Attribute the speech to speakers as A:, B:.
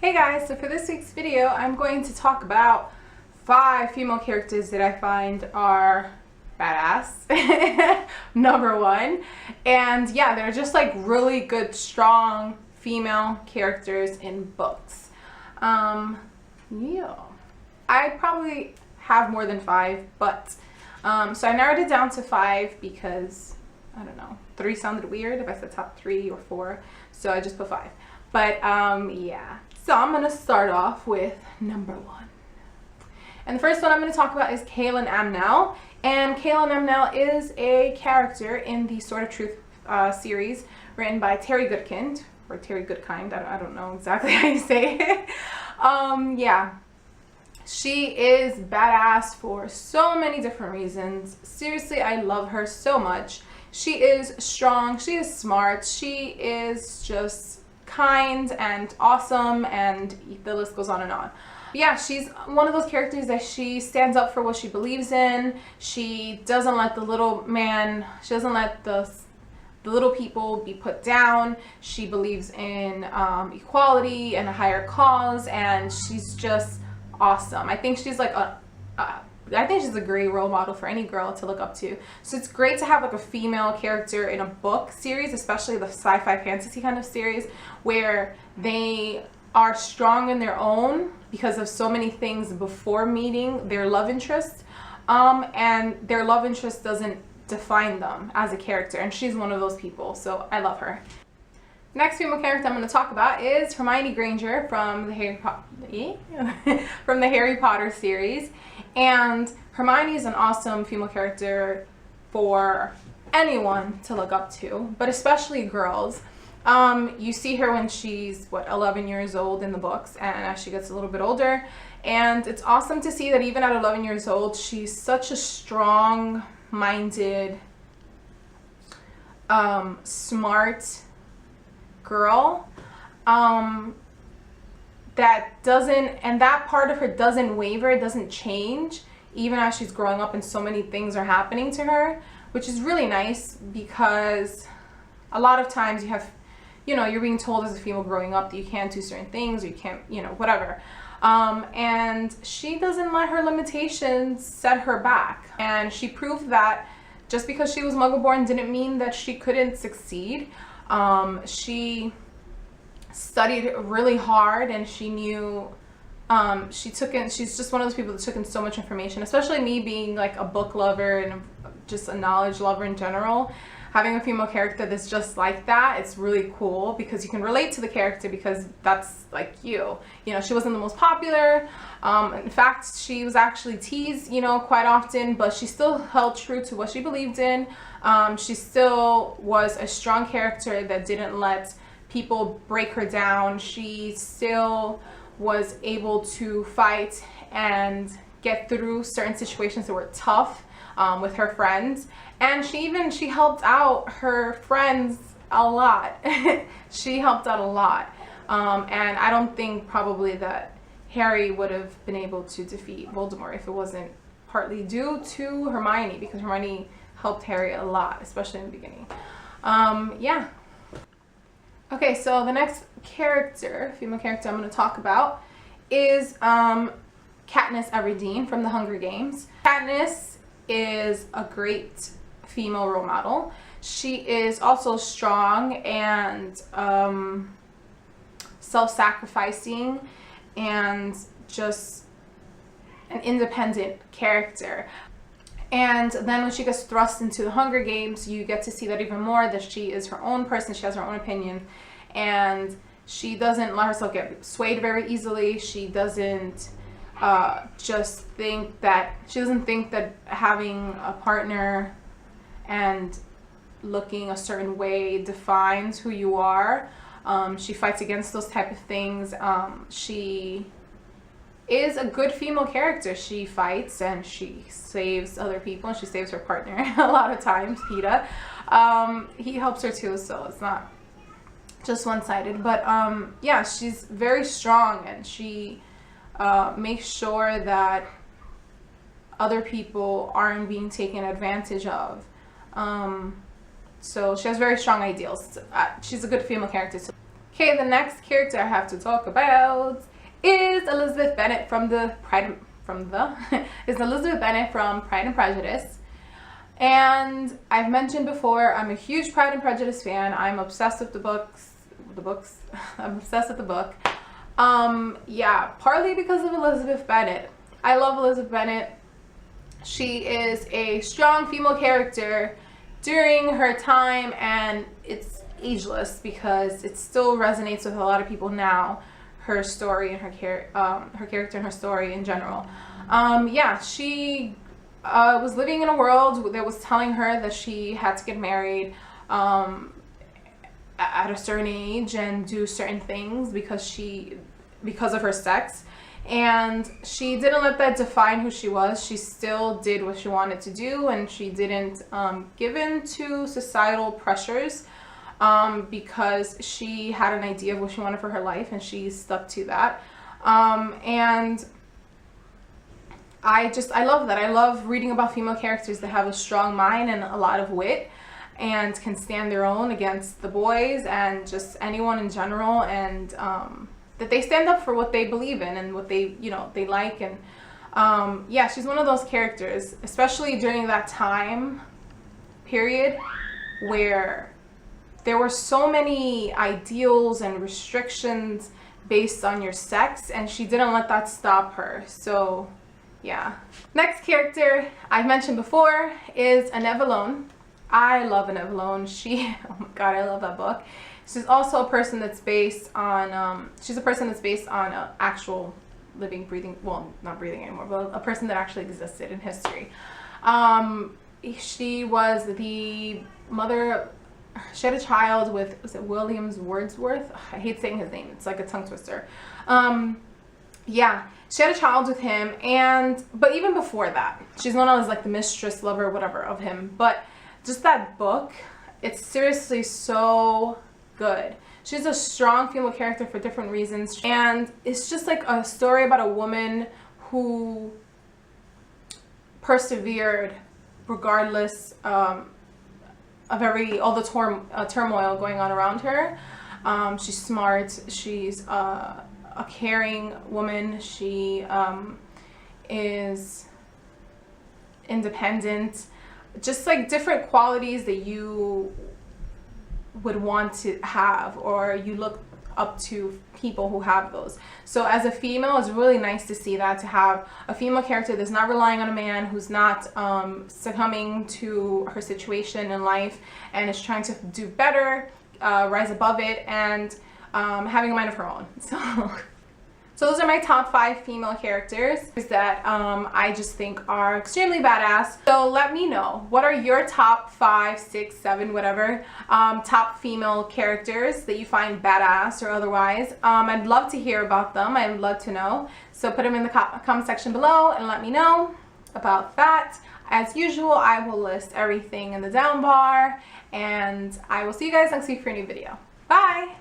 A: Hey guys, so for this week's video, I'm going to talk about 5 female characters that I find are badass, number 1. And yeah, they're just like really good, strong female characters in books. Yeah. I probably have more than 5, but so I narrowed it down to 5 because, I don't know, 3 sounded weird if I said top 3 or 4, so I just put 5. But yeah. So I'm going to start off with number 1. And the first one I'm going to talk about is Caitlin Amnell. And Caitlin Amnell is a character in the Sword of Truth series written by Terry Goodkind, or Terry Goodkind, I don't know exactly how you say it. Yeah. She is badass for so many different reasons. Seriously, I love her so much. She is strong, she is smart, she is just kind and awesome, and the list goes on and on. But yeah, she's one of those characters that she stands up for what she believes in. She doesn't let the little man, she doesn't let the little people be put down. She believes in equality and a higher cause, and she's just awesome. I think she's like I think she's a great role model for any girl to look up to. So it's great to have like a female character in a book series, especially the sci-fi fantasy kind of series, where they are strong in their own because of so many things before meeting their love interest, and their love interest doesn't define them as a character, and she's one of those people, so I love her. Next female character I'm going to talk about is Hermione Granger from the Harry Potter series. And Hermione is an awesome female character for anyone to look up to, but especially girls. You see her when she's 11 years old in the books, and as she gets a little bit older, and it's awesome to see that even at 11 years old she's such a strong-minded, smart girl, that part of her doesn't waver, it doesn't change even as she's growing up and so many things are happening to her, which is really nice, because a lot of times you have, you're being told as a female growing up that you can't do certain things, or you can't, whatever, and she doesn't let her limitations set her back, and she proved that just because she was Muggle-born didn't mean that she couldn't succeed. She studied really hard, and she knew, she's just one of those people that took in so much information, especially me being like a book lover and just a knowledge lover in general. Having a female character that's just like that, it's really cool because you can relate to the character, because that's like you. She wasn't the most popular. In fact, she was actually teased, quite often, but she still held true to what she believed in. She still was a strong character that didn't let people break her down. She still was able to fight and get through certain situations that were tough with her friends, and she helped out her friends a lot. She helped out a lot, and I don't think probably that Harry would have been able to defeat Voldemort if it wasn't partly due to Hermione, because Hermione helped Harry a lot, especially in the beginning. Yeah. Okay, so the next female character I'm going to talk about is Katniss Everdeen from the Hunger Games. Katniss is a great female role model. She is also strong and self-sacrificing and just an independent character. And then when she gets thrust into the Hunger Games, you get to see that even more, that she is her own person, she has her own opinion, and she doesn't let herself get swayed very easily. She doesn't think that having a partner and looking a certain way defines who you are. She fights against those type of things. She is a good female character. She fights and she saves other people, and she saves her partner a lot of times, Peeta. He helps her too, so it's not just one-sided. But yeah, she's very strong, and she makes sure that other people aren't being taken advantage of. So she has very strong ideals. She's a good female character. Okay, the next character I have to talk about is Elizabeth Bennet from is Elizabeth Bennet from Pride and Prejudice. And I've mentioned before, I'm a huge Pride and Prejudice fan. I'm obsessed with the books. I'm obsessed with the book. Yeah, partly because of Elizabeth Bennet. I love Elizabeth Bennet. She is a strong female character during her time, and it's ageless because it still resonates with a lot of people now. Her story and her character and her story in general. Yeah, she was living in a world that was telling her that she had to get married at a certain age and do certain things because of her sex. And she didn't let that define who she was. She still did what she wanted to do, and she didn't give in to societal pressures because she had an idea of what she wanted for her life, and she stuck to that. And I love that. I love reading about female characters that have a strong mind and a lot of wit and can stand their own against the boys and just anyone in general, and that they stand up for what they believe in and what they like. And yeah, she's one of those characters, especially during that time period where there were so many ideals and restrictions based on your sex, and she didn't let that stop her. So yeah. Next character I've mentioned before is Annette Vallon. I love Annette Vallon. Oh my god, I love that book. She's also a person that's based on an actual living, breathing, well, not breathing anymore, but a person that actually existed in history. She was the mother. She had a child with, was it Williams Wordsworth? I hate saying his name. It's like a tongue twister. Yeah, she had a child with him, but even before that, she's known as like the mistress, lover, whatever of him. But just that book, it's seriously so good. She's a strong female character for different reasons, and it's just like a story about a woman who persevered regardless of all the turmoil going on around her. She's smart. She's a caring woman. She is independent. Just like different qualities that you would want to have, or you look up to people who have those. So as a female, it's really nice to see that, to have a female character that's not relying on a man, who's not succumbing to her situation in life, and is trying to do better, rise above it, and having a mind of her own. So those are my top 5 female characters that I just think are extremely badass. So let me know, what are your top 5, 6, 7, whatever, top female characters that you find badass or otherwise? I'd love to hear about them. I'd love to know. So put them in the comment section below and let me know about that. As usual, I will list everything in the down bar, and I will see you guys next week for a new video. Bye!